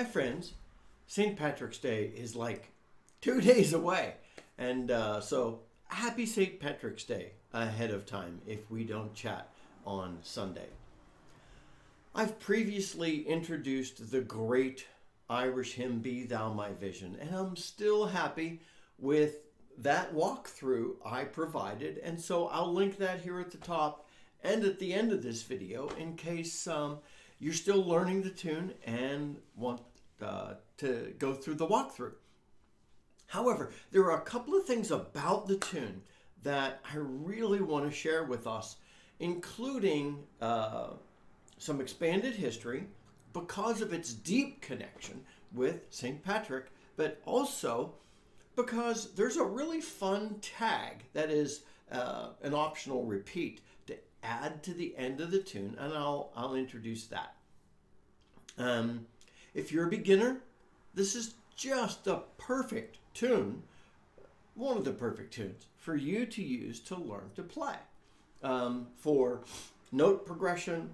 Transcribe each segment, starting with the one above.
My friends, St. Patrick's Day is like 2 days away. And so happy St. Patrick's Day ahead of time if we don't chat on Sunday. I've previously introduced the great Irish hymn, Be Thou My Vision, and I'm still happy with that walkthrough I provided. And so I'll link that here at the top and at the end of this video in case you're still learning the tune and want to go through the walkthrough. However, there are a couple of things about the tune that I really want to share with us, including some expanded history because of its deep connection with St. Patrick, but also because there's a really fun tag that is an optional repeat to add to the end of the tune, and I'll introduce that. If you're a beginner, this is just a perfect tune, one of the perfect tunes for you to use to learn to play, for note progression,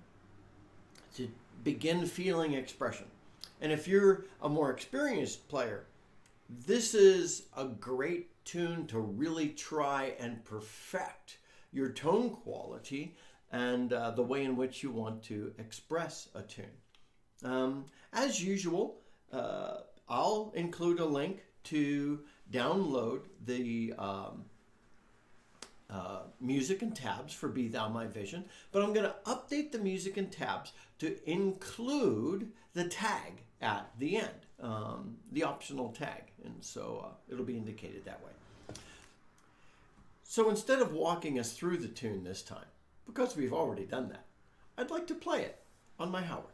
to begin feeling expression. And if you're a more experienced player, this is a great tune to really try and perfect your tone quality and the way in which you want to express a tune. As usual, I'll include a link to download the music and tabs for Be Thou My Vision, but I'm going to update the music and tabs to include the tag at the end, the optional tag, and so it'll be indicated that way. So instead of walking us through the tune this time, because we've already done that, I'd like to play it on my Howard.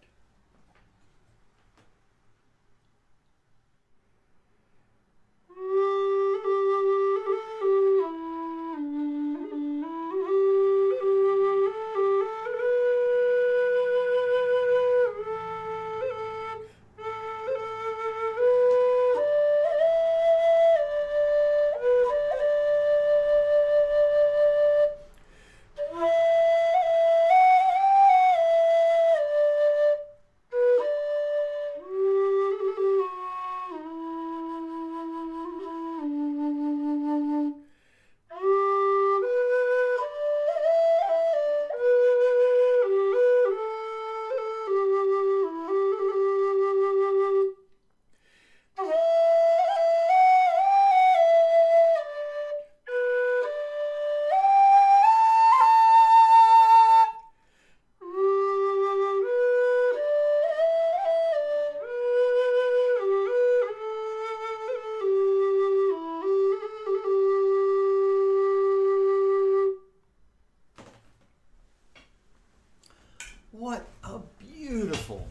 What a beautiful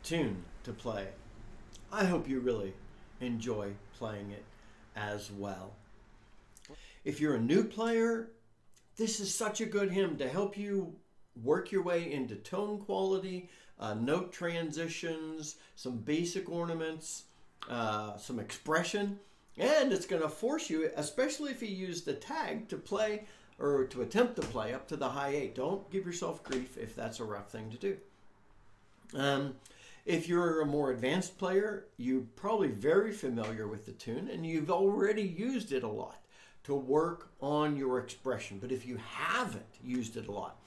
tune to play. I hope you really enjoy playing it as well. If you're a new player, this is such a good hymn to help you work your way into tone quality, note transitions, some basic ornaments, some expression, and it's going to force you, especially if you use the tag, to play or to attempt to play up to the high 8. Don't give yourself grief if that's a rough thing to do. If you're a more advanced player, you're probably very familiar with the tune and you've already used it a lot to work on your expression. But if you haven't used it a lot,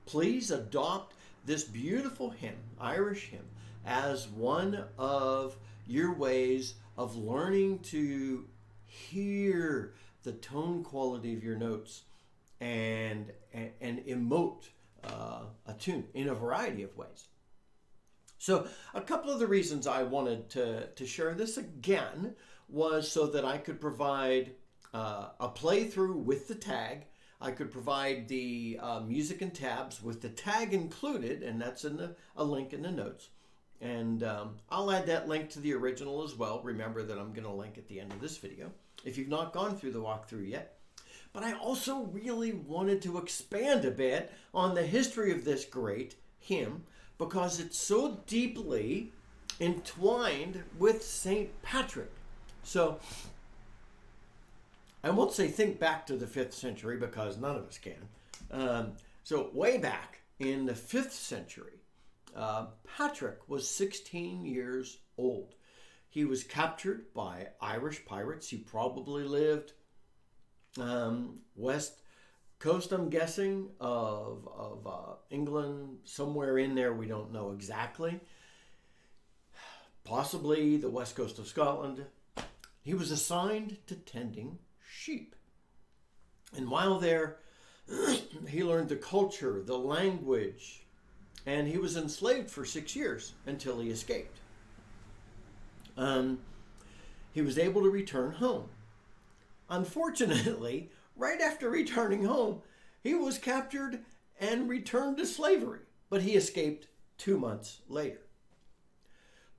please adopt this beautiful hymn, Irish hymn, as one of your ways of learning to hear the tone quality of your notes and emote a tune in a variety of ways. So a couple of the reasons I wanted to share this again was so that I could provide a playthrough with the tag. I could provide the music and tabs with the tag included, and that's in a link in the notes. And I'll add that link to the original as well. Remember that I'm going to link at the end of this video if you've not gone through the walkthrough yet. But I also really wanted to expand a bit on the history of this great hymn because it's so deeply entwined with St. Patrick. So I won't say think back to the 5th century because none of us can. So way back in the 5th century, Patrick was 16 years old. He was captured by Irish pirates. He probably lived west coast, I'm guessing, of England, somewhere in there. We don't know exactly. Possibly the west coast of Scotland. He was assigned to tending sheep. And while there, he learned the culture, the language, and he was enslaved for 6 years until he escaped. He was able to return home. Unfortunately, right after returning home, he was captured and returned to slavery, but he escaped 2 months later.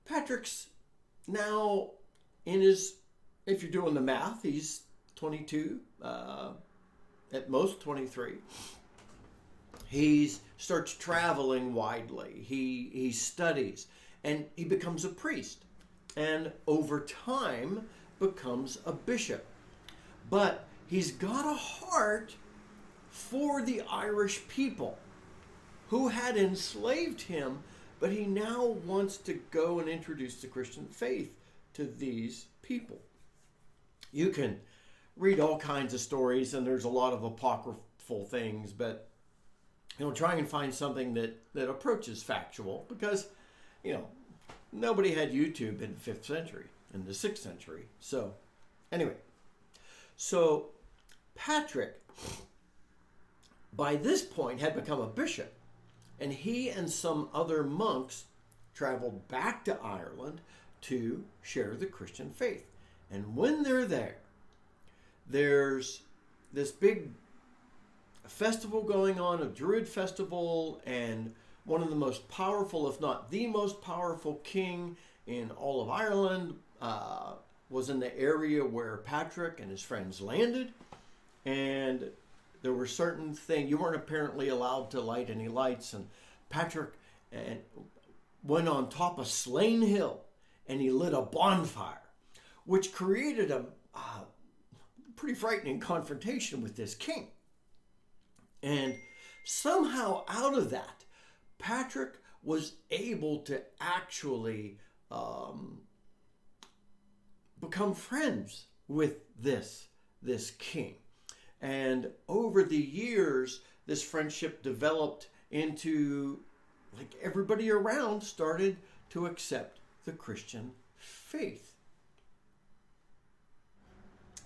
Patrick's now in his, if you're doing the math, he's 22, at most 23. He starts traveling widely. He studies, and he becomes a priest, and over time becomes a bishop. But he's got a heart for the Irish people who had enslaved him, but he now wants to go and introduce the Christian faith to these people. You can read all kinds of stories, and there's a lot of apocryphal things, but try and find something that approaches factual, because nobody had YouTube in the 5th century, in the 6th century. So anyway, Patrick by this point had become a bishop, and he and some other monks traveled back to Ireland to share the Christian faith. And when they're there, there's this big festival going on, a Druid festival, and one of the most powerful, if not the most powerful king in all of Ireland was in the area where Patrick and his friends landed. And there were certain things, you weren't apparently allowed to light any lights, and Patrick went on top of Slane Hill and he lit a bonfire, which created a pretty frightening confrontation with this king. And somehow out of that, Patrick was able to actually become friends with this king. And over the years, this friendship developed into, like, everybody around started to accept the Christian faith.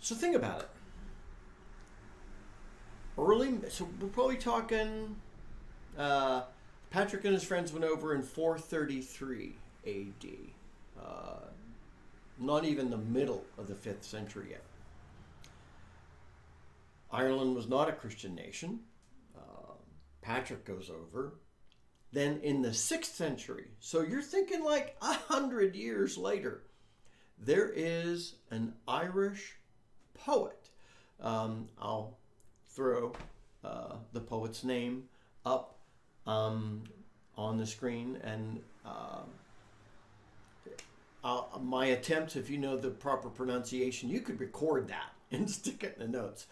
So think about it. So we're probably talking, Patrick and his friends went over in 433 AD. Not even the middle of the 5th century yet. Ireland was not a Christian nation. Patrick goes over. Then in the 6th century, so you're thinking like 100 years later, there is an Irish poet. I'll throw the poet's name up on the screen, and my attempts, if you know the proper pronunciation, you could record that and stick it in the notes.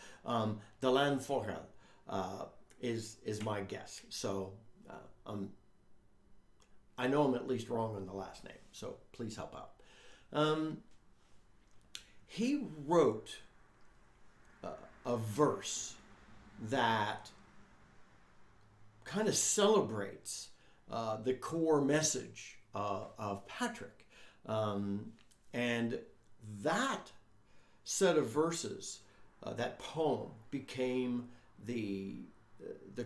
Delan Forel is my guess. So I know I'm at least wrong on the last name, so please help out. He wrote a verse that kind of celebrates the core message of Patrick. And that set of verses, that poem, became the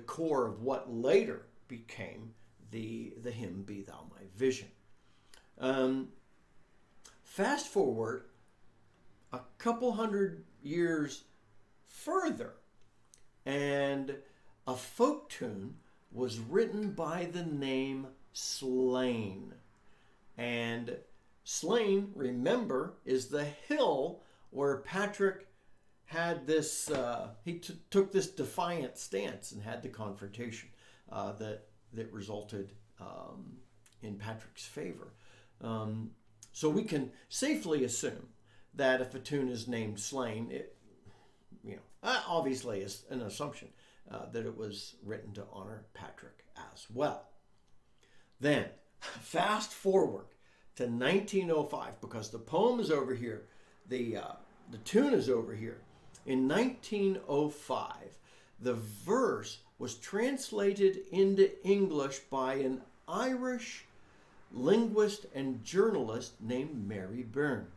core of what later became the hymn, Be Thou My Vision. Fast forward a couple hundred years further, and a folk tune was written by the name Slane. And Slane, remember, is the hill where Patrick had this, he took this defiant stance and had the confrontation that resulted in Patrick's favor. So we can safely assume that if a tune is named Slane, it, obviously is an assumption that it was written to honor Patrick as well. Then, fast forward to 1905, because the poem is over here, the tune is over here. In 1905, the verse was translated into English by an Irish linguist and journalist named Mary Byrne.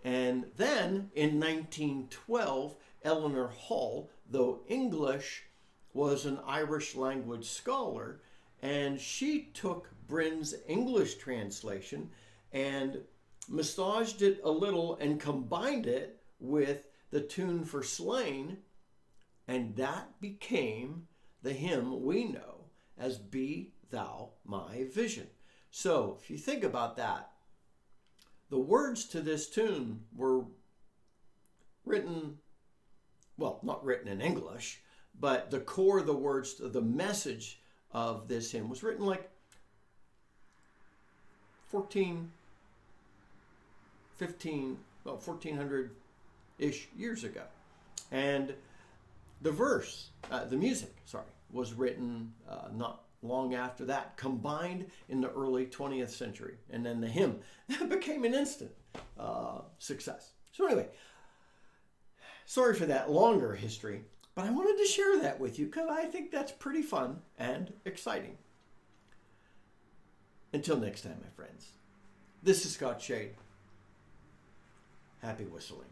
And then in 1912, Eleanor Hall, though English, was an Irish language scholar, and she took Byrne's English translation and massaged it a little and combined it with the tune for Slain, and that became the hymn we know as Be Thou My Vision. So if you think about that, the words to this tune were written, well, not written in English, but the core of the words, the message of this hymn was written like 1400-ish years ago. And the music, was written not long after that, combined in the early 20th century. And then the hymn became an instant success. So anyway, sorry for that longer history, but I wanted to share that with you because I think that's pretty fun and exciting. Until next time, my friends, this is Scott Shade. Happy whistling.